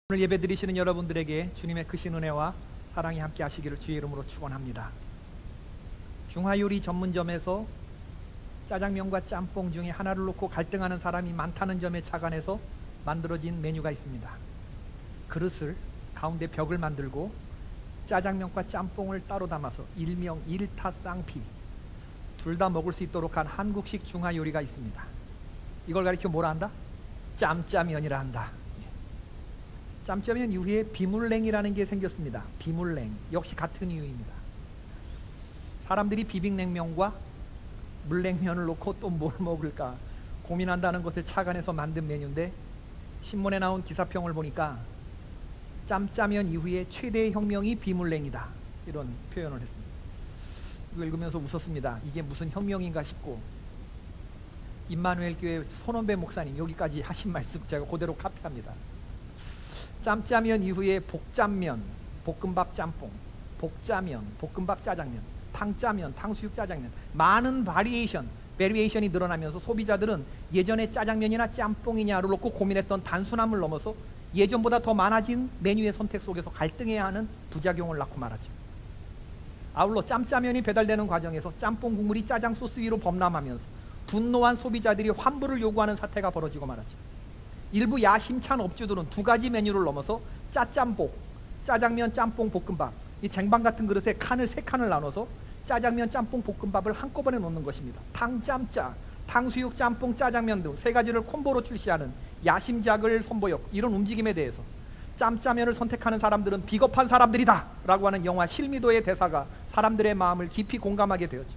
오늘 예배 드리시는 여러분들에게 주님의 크신 은혜와 사랑이 함께 하시기를 주의 이름으로 축원합니다. 중화요리 전문점에서 짜장면과 짬뽕 중에 하나를 놓고 갈등하는 사람이 많다는 점에 착안해서 만들어진 메뉴가 있습니다. 그릇을 가운데 벽을 만들고 짜장면과 짬뽕을 따로 담아서 일명 일타쌍피, 둘 다 먹을 수 있도록 한 한국식 중화요리가 있습니다. 이걸 가리켜 뭐라 한다? 짬짜면이라 한다. 짬짜면 이후에 비물냉이라는 게 생겼습니다. 비물냉 역시 같은 이유입니다. 사람들이 비빔냉면과 물냉면을 놓고 또 뭘 먹을까 고민한다는 것에 착안해서 만든 메뉴인데, 신문에 나온 기사평을 보니까 짬짜면 이후에 최대의 혁명이 비물냉이다, 이런 표현을 했습니다. 이거 읽으면서 웃었습니다. 이게 무슨 혁명인가 싶고, 임마누엘 교회 손원배 목사님 여기까지 하신 말씀 제가 그대로 카피합니다. 짬짜면 이후에 복짬면, 볶음밥 짬뽕, 복짜면, 볶음밥 짜장면, 탕짜면, 탕수육 짜장면, 많은 베리에이션이 늘어나면서 소비자들은 예전에 짜장면이나 짬뽕이냐를 놓고 고민했던 단순함을 넘어서 예전보다 더 많아진 메뉴의 선택 속에서 갈등해야 하는 부작용을 낳고 말하죠. 아울러 짬짜면이 배달되는 과정에서 짬뽕 국물이 짜장 소스 위로 범람하면서 분노한 소비자들이 환불을 요구하는 사태가 벌어지고 말하죠. 일부 야심찬 업주들은 두 가지 메뉴를 넘어서 짜짬복, 짜장면, 짬뽕, 볶음밥, 이 쟁반 같은 그릇에 칸을 세 칸을 나눠서 짜장면, 짬뽕, 볶음밥을 한꺼번에 놓는 것입니다. 탕짬짜, 탕수육, 짬뽕, 짜장면 등 세 가지를 콤보로 출시하는 야심작을 선보였고, 이런 움직임에 대해서 짬짜면을 선택하는 사람들은 비겁한 사람들이다 라고 하는 영화 실미도의 대사가 사람들의 마음을 깊이 공감하게 되었죠.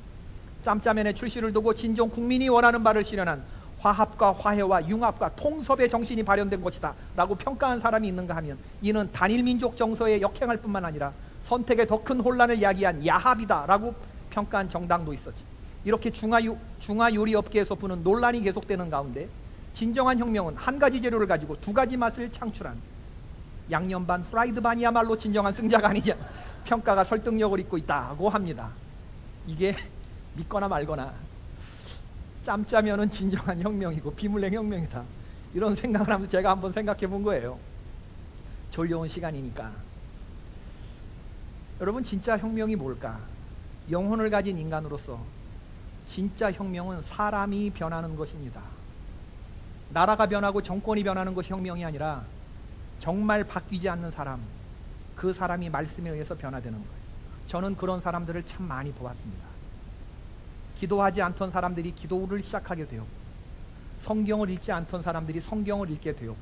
짬짜면의 출시를 두고 진정 국민이 원하는 바를 실현한 화합과 화해와 융합과 통섭의 정신이 발현된 것이다 라고 평가한 사람이 있는가 하면, 이는 단일민족 정서에 역행할 뿐만 아니라 선택에 더 큰 혼란을 야기한 야합이다 라고 평가한 정당도 있었지. 이렇게 중화요리 업계에서 부는 논란이 계속되는 가운데, 진정한 혁명은 한 가지 재료를 가지고 두 가지 맛을 창출한 양념 반 프라이드 반이야말로 진정한 승자가 아니냐 평가가 설득력을 잇고 있다고 합니다. 이게 믿거나 말거나 짬짜면은 진정한 혁명이고 비물냉 혁명이다, 이런 생각을 하면서 제가 한번 생각해 본 거예요. 졸려온 시간이니까. 여러분, 진짜 혁명이 뭘까? 영혼을 가진 인간으로서 진짜 혁명은 사람이 변하는 것입니다. 나라가 변하고 정권이 변하는 것이 혁명이 아니라 정말 바뀌지 않는 사람, 그 사람이 말씀에 의해서 변화되는 거예요. 저는 그런 사람들을 참 많이 보았습니다. 기도하지 않던 사람들이 기도를 시작하게 되었고, 성경을 읽지 않던 사람들이 성경을 읽게 되었고,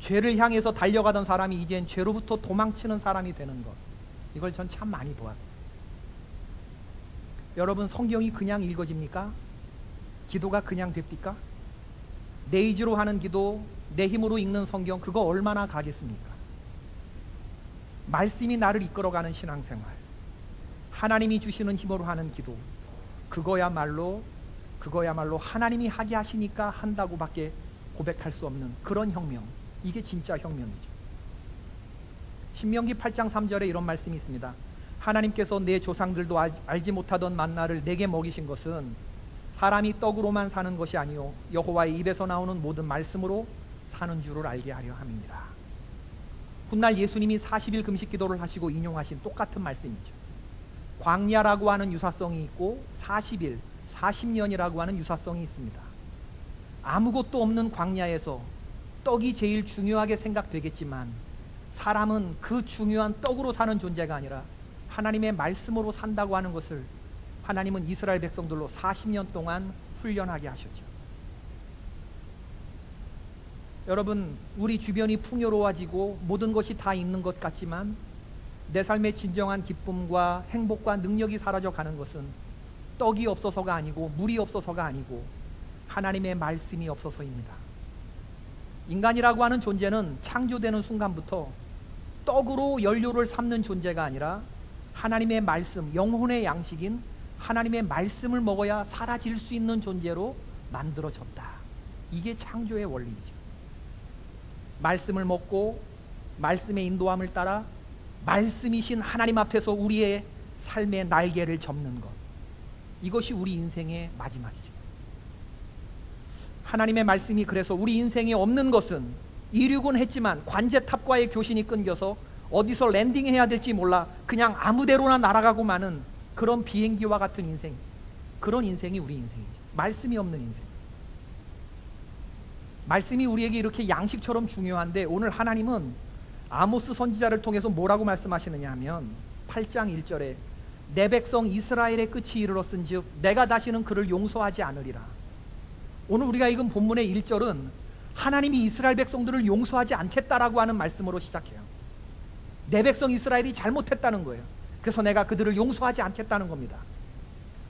죄를 향해서 달려가던 사람이 이젠 죄로부터 도망치는 사람이 되는 것, 이걸 전 참 많이 보았어요. 여러분, 성경이 그냥 읽어집니까? 기도가 그냥 됩니까? 내 의지로 하는 기도, 내 힘으로 읽는 성경, 그거 얼마나 가겠습니까? 말씀이 나를 이끌어가는 신앙생활, 하나님이 주시는 힘으로 하는 기도, 그거야말로 하나님이 하게 하시니까 한다고밖에 고백할 수 없는 그런 혁명, 이게 진짜 혁명이죠. 신명기 8장 3절에 이런 말씀이 있습니다. 하나님께서 내 조상들도 알지 못하던 만나를 내게 먹이신 것은 사람이 떡으로만 사는 것이 아니요 여호와의 입에서 나오는 모든 말씀으로 사는 줄을 알게 하려 함이니라. 훗날 예수님이 40일 금식 기도를 하시고 인용하신 똑같은 말씀이죠. 광야라고 하는 유사성이 있고 40일, 40년이라고 하는 유사성이 있습니다. 아무것도 없는 광야에서 떡이 제일 중요하게 생각되겠지만, 사람은 그 중요한 떡으로 사는 존재가 아니라 하나님의 말씀으로 산다고 하는 것을 하나님은 이스라엘 백성들로 40년 동안 훈련하게 하셨죠. 여러분, 우리 주변이 풍요로워지고 모든 것이 다 있는 것 같지만 내 삶의 진정한 기쁨과 행복과 능력이 사라져 가는 것은 떡이 없어서가 아니고 물이 없어서가 아니고 하나님의 말씀이 없어서입니다. 인간이라고 하는 존재는 창조되는 순간부터 떡으로 연료를 삼는 존재가 아니라 하나님의 말씀, 영혼의 양식인 하나님의 말씀을 먹어야 사라질 수 있는 존재로 만들어졌다. 이게 창조의 원리이죠. 말씀을 먹고 말씀의 인도함을 따라 말씀이신 하나님 앞에서 우리의 삶의 날개를 접는 것, 이것이 우리 인생의 마지막이죠. 하나님의 말씀이 그래서 우리 인생에 없는 것은 이륙은 했지만 관제탑과의 교신이 끊겨서 어디서 랜딩해야 될지 몰라 그냥 아무데로나 날아가고 마는 그런 비행기와 같은 인생, 그런 인생이 우리 인생이죠. 말씀이 없는 인생. 말씀이 우리에게 이렇게 양식처럼 중요한데 오늘 하나님은 아모스 선지자를 통해서 뭐라고 말씀하시느냐 하면 8장 1절에 내 백성 이스라엘의 끝이 이르렀은즉 내가 다시는 그를 용서하지 않으리라. 오늘 우리가 읽은 본문의 1절은 하나님이 이스라엘 백성들을 용서하지 않겠다라고 하는 말씀으로 시작해요. 내 백성 이스라엘이 잘못했다는 거예요. 그래서 내가 그들을 용서하지 않겠다는 겁니다.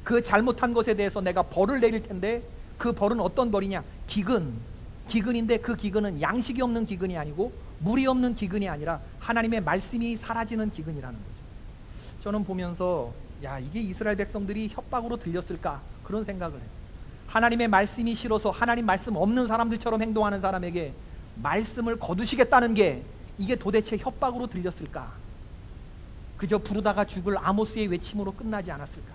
그 잘못한 것에 대해서 내가 벌을 내릴 텐데 그 벌은 어떤 벌이냐? 기근인데 그 기근은 양식이 없는 기근이 아니고 물이 없는 기근이 아니라 하나님의 말씀이 사라지는 기근이라는 거죠. 저는 보면서 야, 이게 이스라엘 백성들이 협박으로 들렸을까? 그런 생각을 해요. 하나님의 말씀이 싫어서 하나님 말씀 없는 사람들처럼 행동하는 사람에게 말씀을 거두시겠다는 게 이게 도대체 협박으로 들렸을까? 그저 부르다가 죽을 아모스의 외침으로 끝나지 않았을까?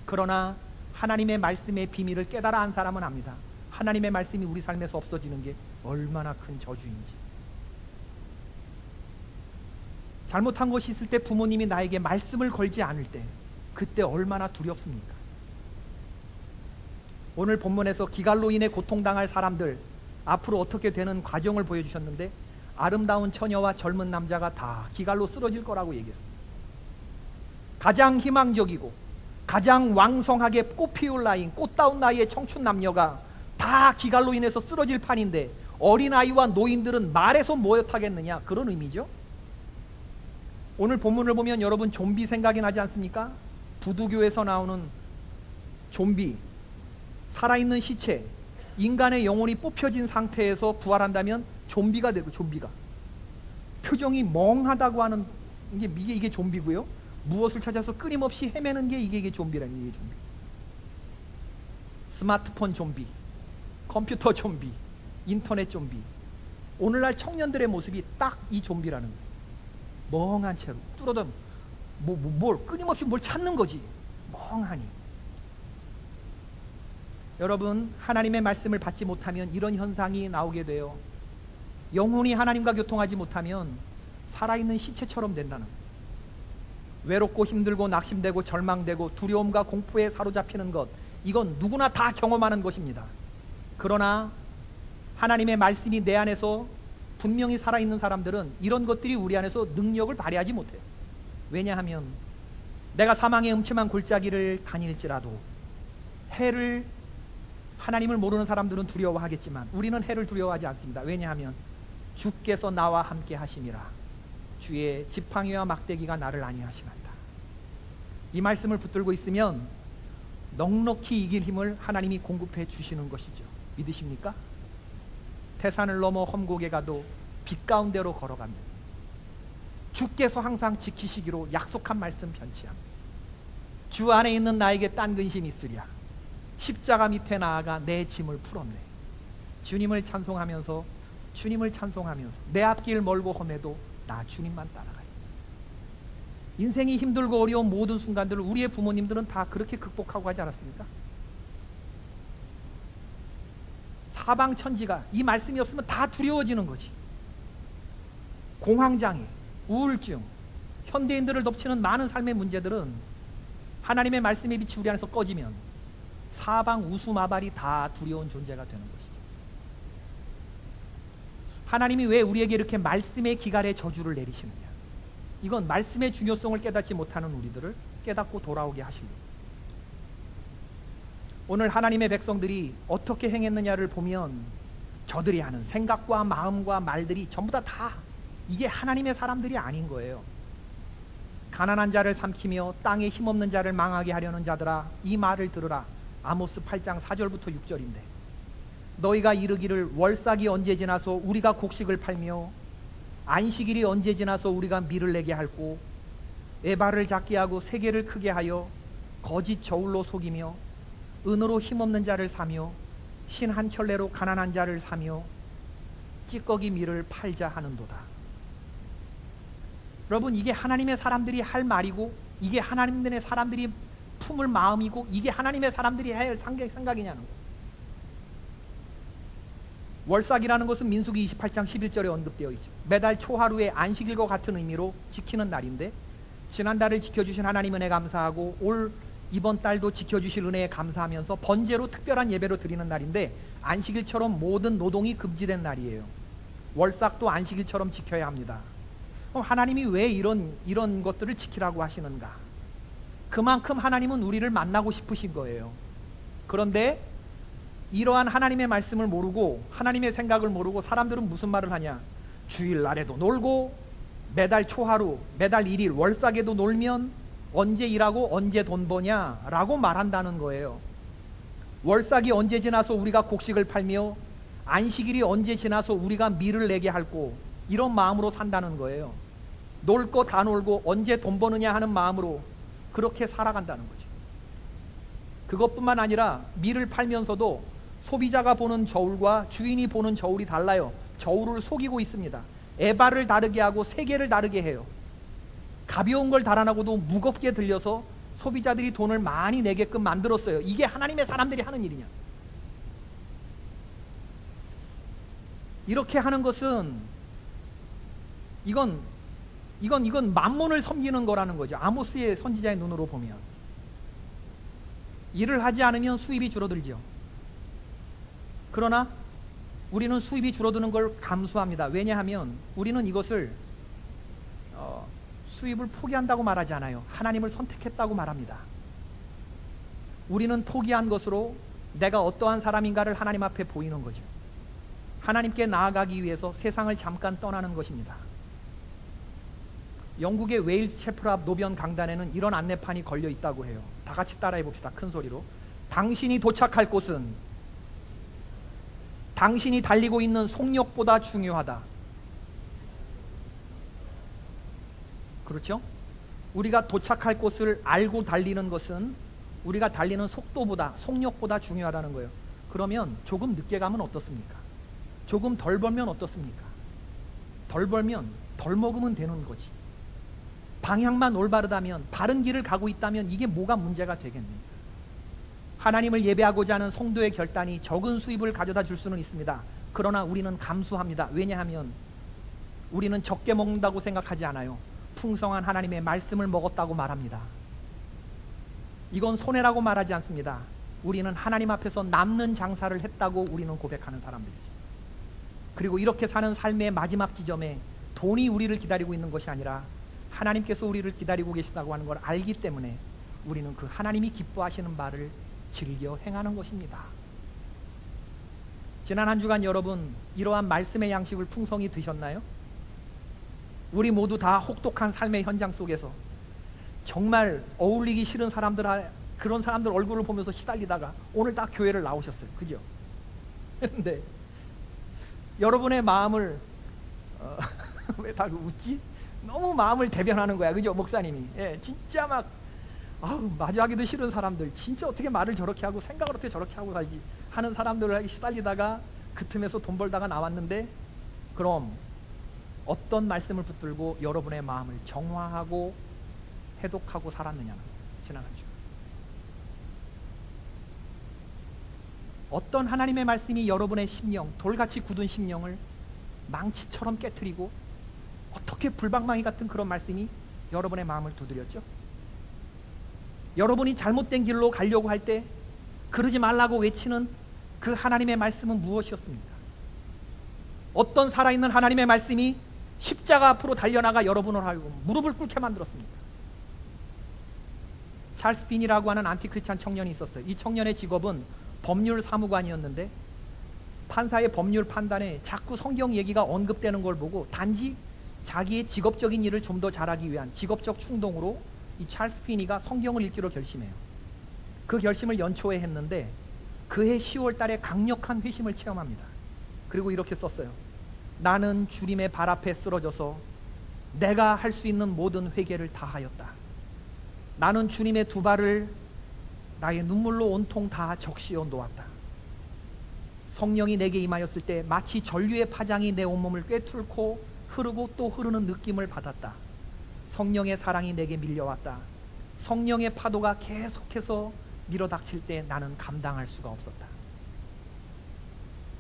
그러나 하나님의 말씀의 비밀을 깨달아 한 사람은 압니다. 하나님의 말씀이 우리 삶에서 없어지는 게 얼마나 큰 저주인지. 잘못한 것이 있을 때 부모님이 나에게 말씀을 걸지 않을 때 그때 얼마나 두렵습니까? 오늘 본문에서 기갈로 인해 고통당할 사람들 앞으로 어떻게 되는 과정을 보여주셨는데 아름다운 처녀와 젊은 남자가 다 기갈로 쓰러질 거라고 얘기했습니다. 가장 희망적이고 가장 왕성하게 꽃피울 나이, 꽃다운 나이의 청춘 남녀가 다 기갈로 인해서 쓰러질 판인데 어린아이와 노인들은 말에서 뭐 타겠느냐, 그런 의미죠. 오늘 본문을 보면 여러분 좀비 생각이 나지 않습니까? 부두교에서 나오는 좀비, 살아있는 시체, 인간의 영혼이 뽑혀진 상태에서 부활한다면 좀비가 되고, 좀비가 표정이 멍하다고 하는 이게 좀비고요. 무엇을 찾아서 끊임없이 헤매는 게 이게 좀비라는, 이게 좀비. 스마트폰 좀비, 컴퓨터 좀비, 인터넷 좀비. 오늘날 청년들의 모습이 딱 이 좀비라는 거예요. 멍한 채로 뚫어도 뭘 끊임없이 뭘 찾는 거지, 멍하니. 여러분, 하나님의 말씀을 받지 못하면 이런 현상이 나오게 돼요. 영혼이 하나님과 교통하지 못하면 살아있는 시체처럼 된다는 거예요. 외롭고 힘들고 낙심되고 절망되고 두려움과 공포에 사로잡히는 것, 이건 누구나 다 경험하는 것입니다. 그러나 하나님의 말씀이 내 안에서 분명히 살아있는 사람들은 이런 것들이 우리 안에서 능력을 발휘하지 못해요. 왜냐하면 내가 사망의 음침한 골짜기를 다닐지라도 해를, 하나님을 모르는 사람들은 두려워하겠지만 우리는 해를 두려워하지 않습니다. 왜냐하면 주께서 나와 함께 하심이라. 주의 지팡이와 막대기가 나를 안위하시나이다. 이 말씀을 붙들고 있으면 넉넉히 이길 힘을 하나님이 공급해 주시는 것이죠. 믿으십니까? 태산을 넘어 험곡에 가도 빛 가운데로 걸어갑니다. 주께서 항상 지키시기로 약속한 말씀 변치합니다. 주 안에 있는 나에게 딴 근심이 있으랴. 십자가 밑에 나아가 내 짐을 풀었네. 주님을 찬송하면서 내 앞길 멀고 험해도 나 주님만 따라가요. 인생이 힘들고 어려운 모든 순간들을 우리의 부모님들은 다 그렇게 극복하고 하지 않았습니까? 사방천지가 이 말씀이 없으면 다 두려워지는 거지. 공황장애, 우울증, 현대인들을 덮치는 많은 삶의 문제들은 하나님의 말씀의 빛이 우리 안에서 꺼지면 사방 우수마발이 다 두려운 존재가 되는 것이죠. 하나님이 왜 우리에게 이렇게 말씀의 기갈에 저주를 내리시느냐? 이건 말씀의 중요성을 깨닫지 못하는 우리들을 깨닫고 돌아오게 하시려고. 오늘 하나님의 백성들이 어떻게 행했느냐를 보면 저들이 하는 생각과 마음과 말들이 전부 다 이게 하나님의 사람들이 아닌 거예요. 가난한 자를 삼키며 땅에 힘없는 자를 망하게 하려는 자들아, 이 말을 들으라. 아모스 8장 4절부터 6절인데 너희가 이르기를 월삭이 언제 지나서 우리가 곡식을 팔며 안식일이 언제 지나서 우리가 밀을 내게 할꼬, 에바를 작게 하고 세계를 크게 하여 거짓 저울로 속이며 은으로 힘없는 자를 사며 신 한 켤레로 가난한 자를 사며 찌꺼기 밀을 팔자 하는도다. 여러분, 이게 하나님의 사람들이 할 말이고 이게 하나님의 사람들이 품을 마음이고 이게 하나님의 사람들이 할 생각이냐는 거예요. 월삭이라는 것은 민수기 28장 11절에 언급되어 있죠. 매달 초하루의 안식일과 같은 의미로 지키는 날인데, 지난달을 지켜주신 하나님 은혜 감사하고 이번 달도 지켜주실 은혜에 감사하면서 번제로 특별한 예배로 드리는 날인데, 안식일처럼 모든 노동이 금지된 날이에요. 월삭도 안식일처럼 지켜야 합니다. 그럼 하나님이 왜 이런 것들을 지키라고 하시는가? 그만큼 하나님은 우리를 만나고 싶으신 거예요. 그런데 이러한 하나님의 말씀을 모르고, 하나님의 생각을 모르고 사람들은 무슨 말을 하냐? 주일날에도 놀고, 매달 초하루, 매달 1일 월삭에도 놀면 언제 일하고 언제 돈 버냐? 라고 말한다는 거예요. 월삭이 언제 지나서 우리가 곡식을 팔며, 안식일이 언제 지나서 우리가 밀을 내게 할고, 이런 마음으로 산다는 거예요. 놀 거 다 놀고 언제 돈 버느냐 하는 마음으로 그렇게 살아간다는 거죠. 그것뿐만 아니라 밀을 팔면서도 소비자가 보는 저울과 주인이 보는 저울이 달라요. 저울을 속이고 있습니다. 에바를 다르게 하고 세계를 다르게 해요. 가벼운 걸 달아나고도 무겁게 들려서 소비자들이 돈을 많이 내게끔 만들었어요. 이게 하나님의 사람들이 하는 일이냐? 이렇게 하는 것은 이건 만몬을 섬기는 거라는 거죠. 아모스의 선지자의 눈으로 보면. 일을 하지 않으면 수입이 줄어들죠. 그러나 우리는 수입이 줄어드는 걸 감수합니다. 왜냐하면 우리는 이것을 수입을 포기한다고 말하지 않아요. 하나님을 선택했다고 말합니다. 우리는 포기한 것으로 내가 어떠한 사람인가를 하나님 앞에 보이는 거죠. 하나님께 나아가기 위해서 세상을 잠깐 떠나는 것입니다. 영국의 웨일즈 채플 앞 노변 강단에는 이런 안내판이 걸려 있다고 해요. 다 같이 따라해 봅시다. 큰 소리로. 당신이 도착할 곳은 당신이 달리고 있는 속력보다 중요하다. 그렇죠? 우리가 도착할 곳을 알고 달리는 것은 우리가 달리는 속력보다 중요하다는 거예요. 그러면 조금 늦게 가면 어떻습니까? 조금 덜 벌면 어떻습니까? 덜 벌면 덜 먹으면 되는 거지. 방향만 올바르다면, 바른 길을 가고 있다면 이게 뭐가 문제가 되겠습니까? 하나님을 예배하고자 하는 성도의 결단이 적은 수입을 가져다 줄 수는 있습니다. 그러나 우리는 감수합니다. 왜냐하면 우리는 적게 먹는다고 생각하지 않아요. 풍성한 하나님의 말씀을 먹었다고 말합니다. 이건 손해라고 말하지 않습니다. 우리는 하나님 앞에서 남는 장사를 했다고 우리는 고백하는 사람들이죠. 그리고 이렇게 사는 삶의 마지막 지점에 돈이 우리를 기다리고 있는 것이 아니라 하나님께서 우리를 기다리고 계시다고 하는 걸 알기 때문에 우리는 그 하나님이 기뻐하시는 바를 즐겨 행하는 것입니다. 지난 한 주간 여러분 이러한 말씀의 양식을 풍성히 드셨나요? 우리 모두 다 혹독한 삶의 현장 속에서 정말 어울리기 싫은 그런 사람들 얼굴을 보면서 시달리다가 오늘 딱 교회를 나오셨어요. 그죠? 근데 여러분의 마음을 왜 다 웃지? 너무 마음을 대변하는 거야. 그죠? 목사님이. 예, 진짜 막 마주하기도 싫은 사람들, 진짜 어떻게 말을 저렇게 하고 생각을 어떻게 저렇게 하고 살지 하는 사람들을 시달리다가 그 틈에서 돈 벌다가 나왔는데, 그럼 어떤 말씀을 붙들고 여러분의 마음을 정화하고 해독하고 살았느냐는 지난 한 주. 어떤 하나님의 말씀이 여러분의 심령, 돌같이 굳은 심령을 망치처럼 깨트리고, 어떻게 불방망이 같은 그런 말씀이 여러분의 마음을 두드렸죠? 여러분이 잘못된 길로 가려고 할 때 그러지 말라고 외치는 그 하나님의 말씀은 무엇이었습니까? 어떤 살아있는 하나님의 말씀이 십자가 앞으로 달려나가 여러분을 하고 무릎을 꿇게 만들었습니까? 찰스 빈이라고 하는 안티크리스찬 청년이 있었어요. 이 청년의 직업은 법률 사무관이었는데, 판사의 법률 판단에 자꾸 성경 얘기가 언급되는 걸 보고 단지 자기의 직업적인 일을 좀 더 잘하기 위한 직업적 충동으로 이 찰스 빈이가 성경을 읽기로 결심해요. 그 결심을 연초에 했는데 그해 10월 달에 강력한 회심을 체험합니다. 그리고 이렇게 썼어요. 나는 주님의 발 앞에 쓰러져서 내가 할 수 있는 모든 회개를 다 하였다. 나는 주님의 두 발을 나의 눈물로 온통 다 적시어 놓았다. 성령이 내게 임하였을 때 마치 전류의 파장이 내 온몸을 꿰뚫고 흐르고 또 흐르는 느낌을 받았다. 성령의 사랑이 내게 밀려왔다. 성령의 파도가 계속해서 밀어닥칠 때 나는 감당할 수가 없었다.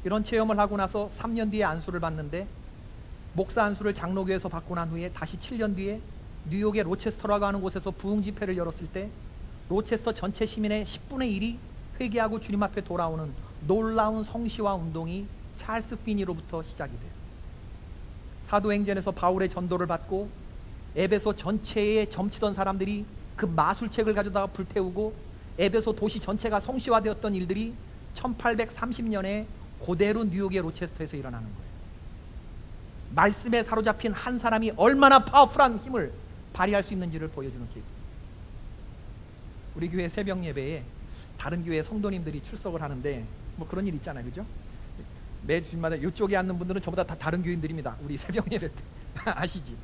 이런 체험을 하고 나서 3년 뒤에 안수를 받는데, 목사 안수를 장로교에서 받고 난 후에 다시 7년 뒤에 뉴욕의 로체스터라고 하는 곳에서 부흥 집회를 열었을 때 로체스터 전체 시민의 10분의 1이 회개하고 주님 앞에 돌아오는 놀라운 성시와 운동이 찰스 피니로부터 시작이 돼요. 사도행전에서 바울의 전도를 받고 에베소 전체에 점치던 사람들이 그 마술책을 가져다가 불태우고 에베소 도시 전체가 성시화되었던 일들이 1830년에 그대로 뉴욕의 로체스터에서 일어나는 거예요. 말씀에 사로잡힌 한 사람이 얼마나 파워풀한 힘을 발휘할 수 있는지를 보여주는 케이스. 우리 교회 새벽 예배에 다른 교회 성도님들이 출석을 하는데 뭐 그런 일 있잖아요, 그죠? 매 주마다 이쪽에 앉는 분들은 전부 다 다른 교인들입니다. 우리 새벽 예배 때 아시지?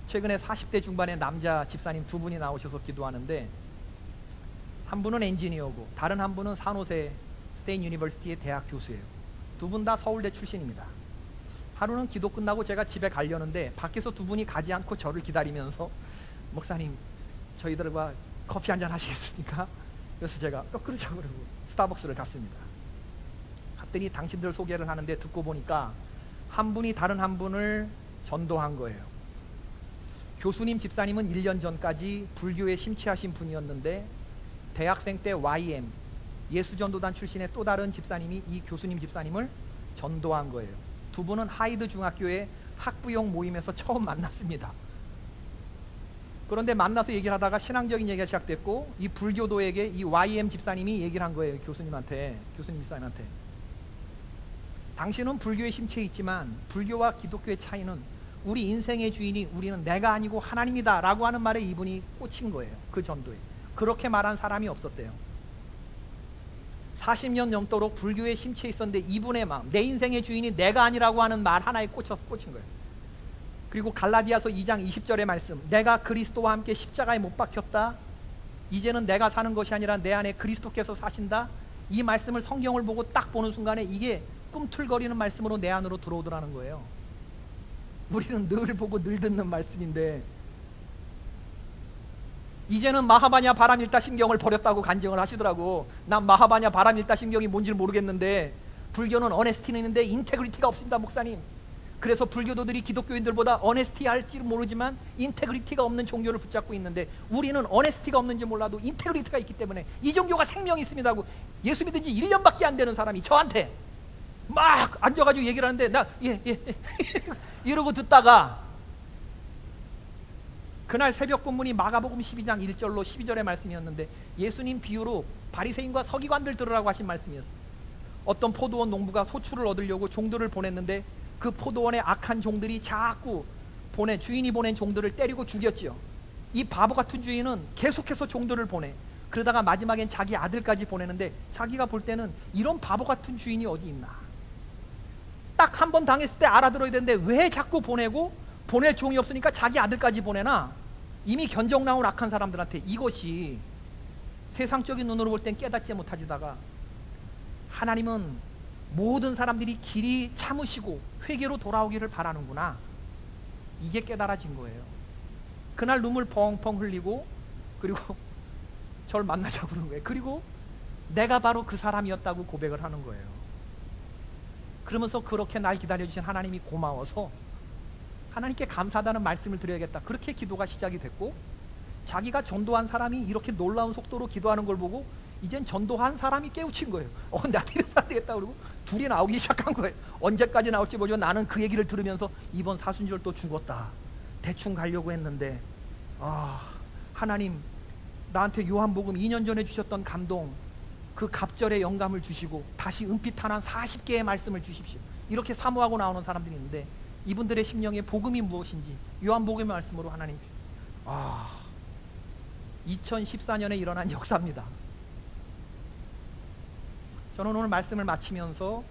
최근에 40대 중반의 남자 집사님 2분이 나오셔서 기도하는데, 한 분은 엔지니어고 다른 한 분은 산호세 스테인 유니버시티의 대학 교수예요. 2분 다 서울대 출신입니다. 하루는 기도 끝나고 제가 집에 가려는데 밖에서 2분이 가지 않고 저를 기다리면서, 목사님 저희들과 커피 한잔 하시겠습니까? 그래서 제가 그러자고 그러고 스타벅스를 갔습니다. 갔더니 당신들 소개를 하는데 듣고 보니까 한 분이 다른 한 분을 전도한 거예요. 교수님 집사님은 1년 전까지 불교에 심취하신 분이었는데 대학생 때 YM 예수전도단 출신의 또 다른 집사님이 이 교수님 집사님을 전도한 거예요. 2분은 하이드 중학교의 학부형 모임에서 처음 만났습니다. 그런데 만나서 얘기를 하다가 신앙적인 얘기가 시작됐고, 이 불교도에게 이 YM 집사님이 얘기를 한 거예요. 교수님 집사님한테. 당신은 불교에 심취해 있지만 불교와 기독교의 차이는 우리 인생의 주인이 우리는 내가 아니고 하나님이다 라고 하는 말에 이분이 꽂힌 거예요. 그 전도에. 그렇게 말한 사람이 없었대요. 40년 넘도록 불교에 심취해 있었는데 이분의 마음, 내 인생의 주인이 내가 아니라고 하는 말 하나에 꽂힌 거예요. 그리고 갈라디아서 2장 20절의 말씀, 내가 그리스도와 함께 십자가에 못 박혔다, 이제는 내가 사는 것이 아니라 내 안에 그리스도께서 사신다, 이 말씀을 성경을 보고 딱 보는 순간에 이게 꿈틀거리는 말씀으로 내 안으로 들어오더라는 거예요. 우리는 늘 보고 늘 듣는 말씀인데, 이제는 마하바냐 바람일다 심경을 버렸다고 간증을 하시더라고. 난 마하바냐 바람일다 심경이 뭔지 모르겠는데 불교는 어네스티는 있는데 인테그리티가 없습니다, 목사님. 그래서 불교도들이 기독교인들보다 어네스티 할지 모르지만 인테그리티가 없는 종교를 붙잡고 있는데, 우리는 어네스티가 없는지 몰라도 인테그리티가 있기 때문에 이 종교가 생명이 있습니다 하고, 예수 믿은 지 1년밖에 안 되는 사람이 저한테 막 앉아가지고 얘기를 하는데 나 예 이러고 듣다가, 그날 새벽 본문이 마가복음 12장 1절로 12절의 말씀이었는데 예수님 비유로 바리새인과 서기관들 들으라고 하신 말씀이었어요. 어떤 포도원 농부가 소출을 얻으려고 종들을 보냈는데 그 포도원의 악한 종들이 자꾸 주인이 보낸 종들을 때리고 죽였지요. 이 바보 같은 주인은 계속해서 종들을 보내. 그러다가 마지막엔 자기 아들까지 보내는데 자기가 볼 때는 이런 바보 같은 주인이 어디 있나, 딱 한 번 당했을 때 알아들어야 되는데 왜 자꾸 보내고 보낼 종이 없으니까 자기 아들까지 보내나. 이미 견적 나온 악한 사람들한테 이것이 세상적인 눈으로 볼 땐 깨닫지 못하지다가 하나님은 모든 사람들이 길이 참으시고 회개로 돌아오기를 바라는구나, 이게 깨달아진 거예요. 그날 눈물 펑펑 흘리고 그리고 저를 만나자고 그러는 거예요. 그리고 내가 바로 그 사람이었다고 고백을 하는 거예요. 그러면서 그렇게 날 기다려주신 하나님이 고마워서 하나님께 감사하다는 말씀을 드려야겠다, 그렇게 기도가 시작이 됐고, 자기가 전도한 사람이 이렇게 놀라운 속도로 기도하는 걸 보고 이젠 전도한 사람이 깨우친 거예요. 나도 이래서 안 되겠다 그러고 둘이 나오기 시작한 거예요. 언제까지 나올지 모르지만 나는 그 얘기를 들으면서 이번 사순절 또 죽었다, 대충 가려고 했는데 하나님 나한테 요한복음 2년 전에 주셨던 감동, 그 갑절의 영감을 주시고 다시 은빛 하나 40개의 말씀을 주십시오, 이렇게 사모하고 나오는 사람들이 있는데, 이분들의 심령에 복음이 무엇인지 요한복음의 말씀으로 하나님 2014년에 일어난 역사입니다. 저는 오늘 말씀을 마치면서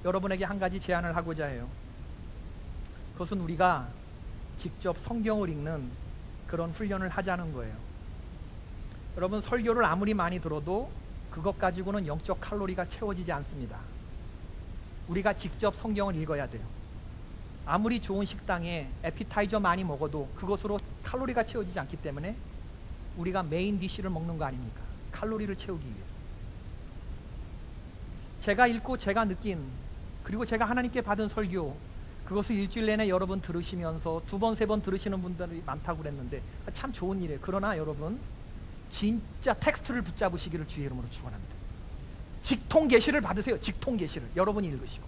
여러분에게 한 가지 제안을 하고자 해요. 그것은 우리가 직접 성경을 읽는 그런 훈련을 하자는 거예요. 여러분, 설교를 아무리 많이 들어도 그것 가지고는 영적 칼로리가 채워지지 않습니다. 우리가 직접 성경을 읽어야 돼요. 아무리 좋은 식당에 에피타이저 많이 먹어도 그것으로 칼로리가 채워지지 않기 때문에 우리가 메인 디쉬를 먹는 거 아닙니까? 칼로리를 채우기 위해. 제가 읽고 제가 느낀, 그리고 제가 하나님께 받은 설교, 그것을 일주일 내내 여러분 들으시면서 2번, 3번 들으시는 분들이 많다고 그랬는데 참 좋은 일이에요. 그러나 여러분 진짜 텍스트를 붙잡으시기를 주의 이름으로 축원합니다. 직통 계시를 받으세요. 직통 계시를 여러분이 읽으시고,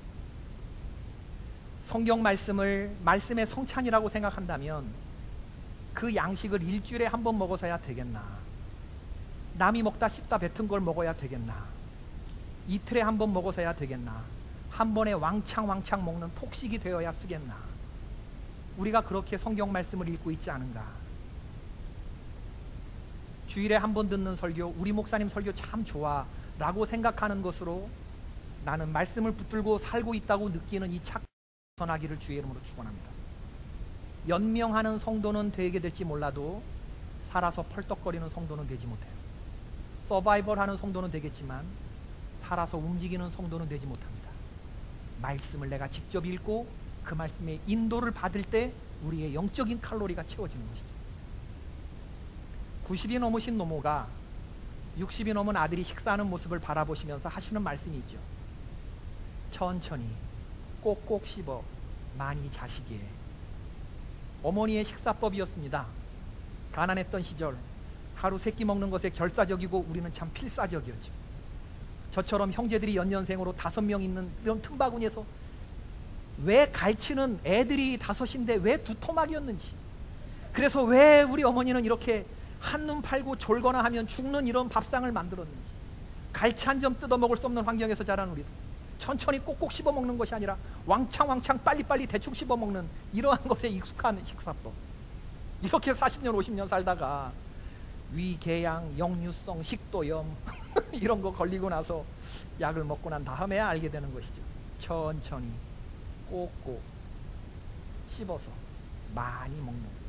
성경 말씀을 말씀의 성찬이라고 생각한다면 그 양식을 일주일에 한 번 먹어서야 되겠나? 남이 먹다 씹다 뱉은 걸 먹어야 되겠나? 이틀에 한 번 먹어서야 되겠나? 한 번에 왕창 먹는 폭식이 되어야 쓰겠나? 우리가 그렇게 성경 말씀을 읽고 있지 않은가? 주일에 한 번 듣는 설교, 우리 목사님 설교 참 좋아 라고 생각하는 것으로 나는 말씀을 붙들고 살고 있다고 느끼는 이 착각 전하기를 주의 이름으로 축원합니다. 연명하는 성도는 되게 될지 몰라도 살아서 펄떡거리는 성도는 되지 못해요. 서바이벌하는 성도는 되겠지만 살아서 움직이는 성도는 되지 못합니다. 말씀을 내가 직접 읽고 그 말씀의 인도를 받을 때 우리의 영적인 칼로리가 채워지는 것이죠. 90이 넘으신 노모가 60이 넘은 아들이 식사하는 모습을 바라보시면서 하시는 말씀이 있죠. 천천히 꼭꼭 씹어 많이 자시기에. 어머니의 식사법이었습니다. 가난했던 시절 하루 3끼 먹는 것에 결사적이고 우리는 참 필사적이었죠. 저처럼 형제들이 연년생으로 5명 있는 이런 틈바구니에서 왜 갈치는 애들이 5인데 왜 2토막이었는지, 그래서 왜 우리 어머니는 이렇게 한눈 팔고 졸거나 하면 죽는 이런 밥상을 만들었는지, 갈치 한 점 뜯어 먹을 수 없는 환경에서 자란 우리도 천천히 꼭꼭 씹어 먹는 것이 아니라 왕창 빨리빨리 대충 씹어 먹는 이러한 것에 익숙한 식사법. 이렇게 40년 50년 살다가 위궤양, 역류성 식도염 이런 거 걸리고 나서 약을 먹고 난 다음에야 알게 되는 것이죠. 천천히 꼭꼭 씹어서 많이 먹는.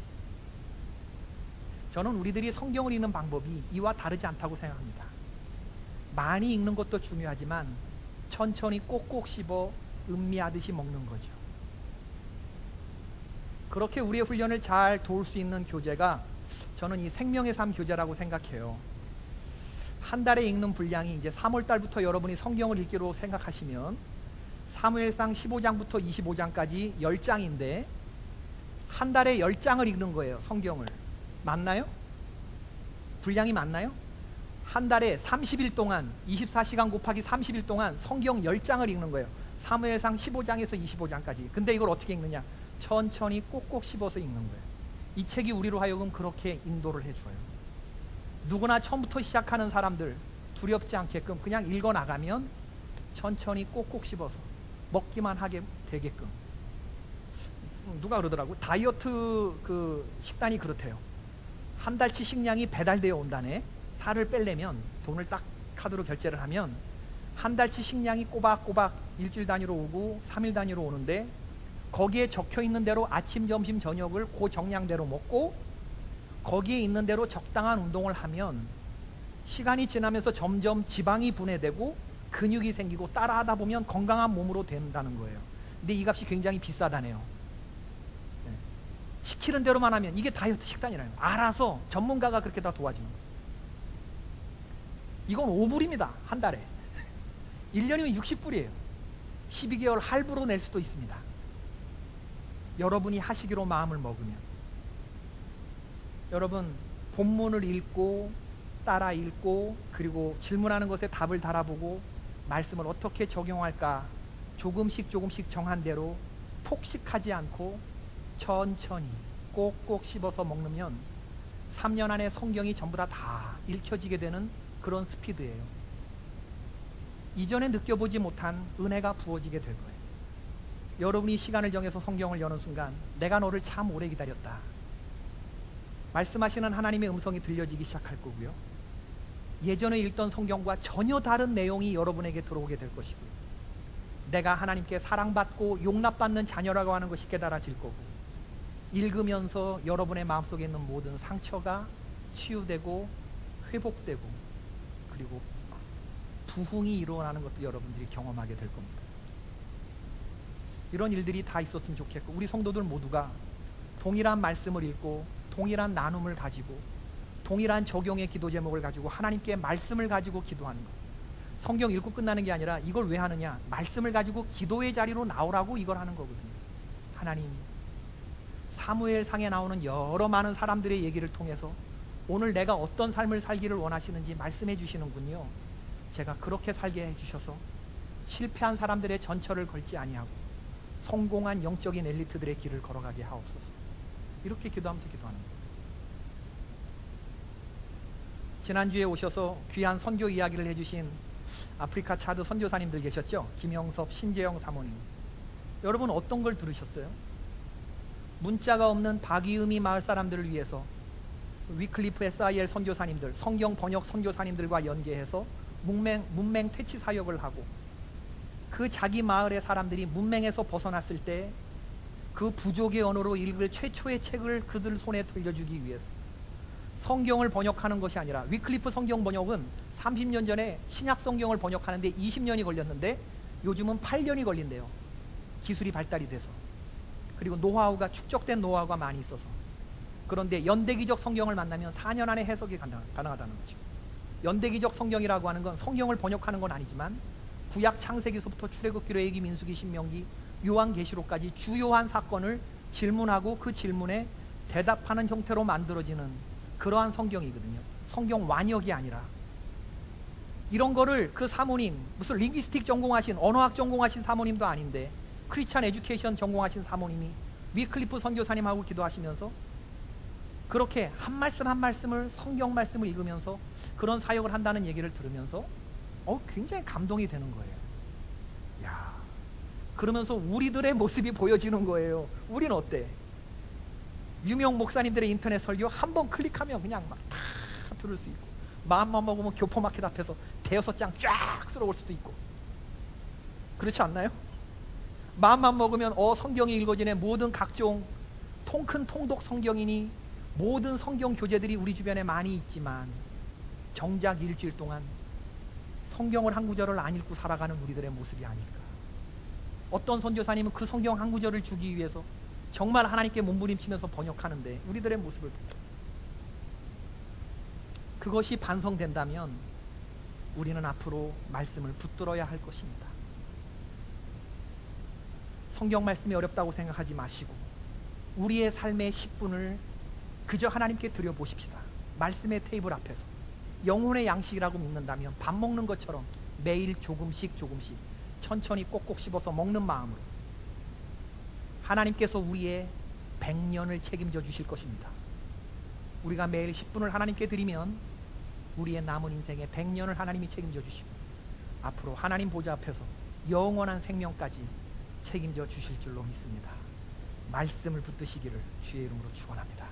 저는 우리들이 성경을 읽는 방법이 이와 다르지 않다고 생각합니다. 많이 읽는 것도 중요하지만 천천히 꼭꼭 씹어 음미하듯이 먹는 거죠. 그렇게 우리의 훈련을 잘 도울 수 있는 교재가 저는 이 생명의 삶 교재라고 생각해요. 한 달에 읽는 분량이 이제 3월 달부터 여러분이 성경을 읽기로 생각하시면 사무엘상 15장부터 25장까지 10장인데 한 달에 10장을 읽는 거예요. 성경을. 맞나요? 분량이 맞나요? 한 달에 30일 동안 24시간 곱하기 30일 동안 성경 10장을 읽는 거예요. 사무엘상 15장에서 25장까지. 근데 이걸 어떻게 읽느냐? 천천히 꼭꼭 씹어서 읽는 거예요. 이 책이 우리로 하여금 그렇게 인도를 해줘요. 누구나 처음부터 시작하는 사람들 두렵지 않게끔 그냥 읽어나가면 천천히 꼭꼭 씹어서 먹기만 하게 되게끔. 누가 그러더라고. 다이어트 그 식단이 그렇대요. 한 달치 식량이 배달되어 온다네. 살을 빼려면 돈을 딱 카드로 결제를 하면 한 달치 식량이 꼬박꼬박 일주일 단위로 오고 3일 단위로 오는데 거기에 적혀있는 대로 아침, 점심, 저녁을 그 정량대로 먹고 거기에 있는 대로 적당한 운동을 하면 시간이 지나면서 점점 지방이 분해되고 근육이 생기고 따라하다 보면 건강한 몸으로 된다는 거예요. 근데 이 값이 굉장히 비싸다네요. 시키는 대로만 하면 이게 다이어트 식단이라요. 알아서 전문가가 그렇게 다 도와주는 거예요. 이건 5불입니다. 한 달에. 1년이면 60불이에요. 12개월 할부로 낼 수도 있습니다. 여러분이 하시기로 마음을 먹으면. 여러분 본문을 읽고 따라 읽고 그리고 질문하는 것에 답을 달아보고 말씀을 어떻게 적용할까 조금씩 정한 대로 폭식하지 않고 천천히 꼭꼭 씹어서 먹으면 3년 안에 성경이 전부 다 읽혀지게 되는 그런 스피드예요. 이전에 느껴보지 못한 은혜가 부어지게 될 거예요. 여러분이 시간을 정해서 성경을 여는 순간 내가 너를 참 오래 기다렸다. 말씀하시는 하나님의 음성이 들려지기 시작할 거고요. 예전에 읽던 성경과 전혀 다른 내용이 여러분에게 들어오게 될 것이고요. 내가 하나님께 사랑받고 용납받는 자녀라고 하는 것이 깨달아질 거고 읽으면서 여러분의 마음속에 있는 모든 상처가 치유되고 회복되고 그리고 부흥이 일어나는 것도 여러분들이 경험하게 될 겁니다. 이런 일들이 다 있었으면 좋겠고 우리 성도들 모두가 동일한 말씀을 읽고 동일한 나눔을 가지고 동일한 적용의 기도 제목을 가지고 하나님께 말씀을 가지고 기도하는 것. 성경 읽고 끝나는 게 아니라 이걸 왜 하느냐? 말씀을 가지고 기도의 자리로 나오라고 이걸 하는 거거든요. 하나님, 사무엘상에 나오는 여러 많은 사람들의 얘기를 통해서 오늘 내가 어떤 삶을 살기를 원하시는지 말씀해 주시는군요. 제가 그렇게 살게 해주셔서 실패한 사람들의 전철을 걸지 아니하고 성공한 영적인 엘리트들의 길을 걸어가게 하옵소서. 이렇게 기도하면서 기도하는 거예요. 지난주에 오셔서 귀한 선교 이야기를 해주신 아프리카 차드 선교사님들 계셨죠? 김영섭, 신재영 사모님. 여러분 어떤 걸 들으셨어요? 문자가 없는 박이음이 마을 사람들을 위해서 위클리프 SIL 선교사님들, 성경 번역 선교사님들과 연계해서 문맹 퇴치 사역을 하고, 그 자기 마을의 사람들이 문맹에서 벗어났을 때 그 부족의 언어로 읽을 최초의 책을 그들 손에 들려주기 위해서 성경을 번역하는 것이 아니라, 위클리프 성경 번역은 30년 전에 신약 성경을 번역하는데 20년이 걸렸는데 요즘은 8년이 걸린대요. 기술이 발달이 돼서. 그리고 노하우가, 축적된 노하우가 많이 있어서. 그런데 연대기적 성경을 만나면 4년 안에 해석이 가능하다는 거죠. 연대기적 성경이라고 하는 건 성경을 번역하는 건 아니지만 구약 창세기서부터 출애굽기, 레위기, 민수기, 신명기, 요한계시록까지 주요한 사건을 질문하고 그 질문에 대답하는 형태로 만들어지는 그러한 성경이거든요. 성경 완역이 아니라. 이런 거를 그 사모님, 무슨 링귀스틱 전공하신, 언어학 전공하신 사모님도 아닌데 크리스찬 에듀케이션 전공하신 사모님이 위클리프 선교사님하고 기도하시면서 그렇게 한 말씀 한 말씀을, 성경 말씀을 읽으면서 그런 사역을 한다는 얘기를 들으면서 굉장히 감동이 되는 거예요. 야, 그러면서 우리들의 모습이 보여지는 거예요. 우린 어때? 유명 목사님들의 인터넷 설교 한 번 클릭하면 그냥 막 다 들을 수 있고, 마음만 먹으면 교포마켓 앞에서 대여섯 장 쫙 쓸어올 수도 있고, 그렇지 않나요? 마음만 먹으면 성경이 읽어지네. 모든 각종 통큰 통독 성경이니 모든 성경 교재들이 우리 주변에 많이 있지만 정작 일주일 동안 성경을 한 구절을 안 읽고 살아가는 우리들의 모습이 아닐까. 어떤 선교사님은 그 성경 한 구절을 주기 위해서 정말 하나님께 몸부림치면서 번역하는데 우리들의 모습을 봅니다. 그것이 반성된다면 우리는 앞으로 말씀을 붙들어야 할 것입니다. 성경 말씀이 어렵다고 생각하지 마시고 우리의 삶의 10분을 그저 하나님께 드려보십시다. 말씀의 테이블 앞에서 영혼의 양식이라고 믿는다면 밥 먹는 것처럼 매일 조금씩 조금씩 천천히 꼭꼭 씹어서 먹는 마음으로 하나님께서 우리의 100년을 책임져 주실 것입니다. 우리가 매일 10분을 하나님께 드리면 우리의 남은 인생의 100년을 하나님이 책임져 주시고 앞으로 하나님 보좌 앞에서 영원한 생명까지 책임져 주실 줄로 믿습니다. 말씀을 붙드시기를 주의 이름으로 축원합니다.